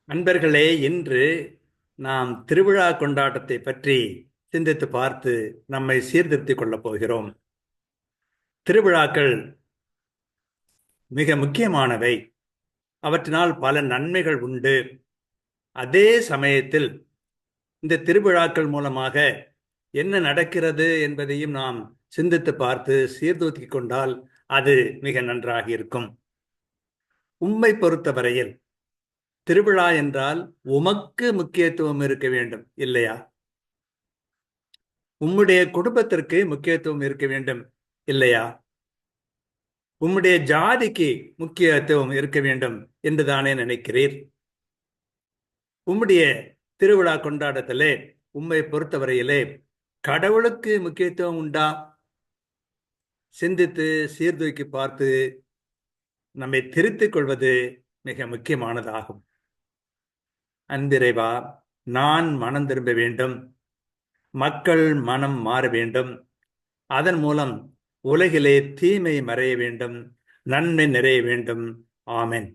அன்பர்களே, இன்று நாம் திருவிழா கொண்டாட்டத்தை பற்றி சிந்தித்து பார்த்து நம்மை சீர்திருத்திக் கொள்ளப் போகிறோம். திருவிழாக்கள் மிக முக்கியமானவை. அவற்றினால் பல நன்மைகள் உண்டு. அதே சமயத்தில் இந்த திருவிழாக்கள் மூலமாக என்ன நடக்கிறது என்பதையும் நாம் சிந்தித்து பார்த்து சீர்தூக்கிக் கொண்டால் அது மிக நன்றாக இருக்கும். உம்மை பொறுத்தவரையில் திருவிழா என்றால் உமக்கு முக்கியத்துவம் இருக்க வேண்டும், இல்லையா? உம்முடைய குடும்பத்திற்கு முக்கியத்துவம் இருக்க வேண்டும், இல்லையா? உம்முடைய ஜாதிக்கு முக்கியத்துவம் இருக்க வேண்டும் என்றுதானே நினைக்கிறீர்? உம்முடைய திருவிழா கொண்டாட்டத்திலே உம்மை பொறுத்தவரையிலே கடவுளுக்கு முக்கியத்துவம் உண்டா? சிந்தித்து சீர்தூக்கி பார்த்து நம்மை திருத்திக் கொள்வது மிக முக்கியமானதாகும். அன்பிறைவா, நான் மனம் திரும்ப வேண்டும், மக்கள் மனம் மாற வேண்டும், அதன் மூலம் உலகிலே தீமை மறைய வேண்டும், நன்மை நிறைய வேண்டும். ஆமென்.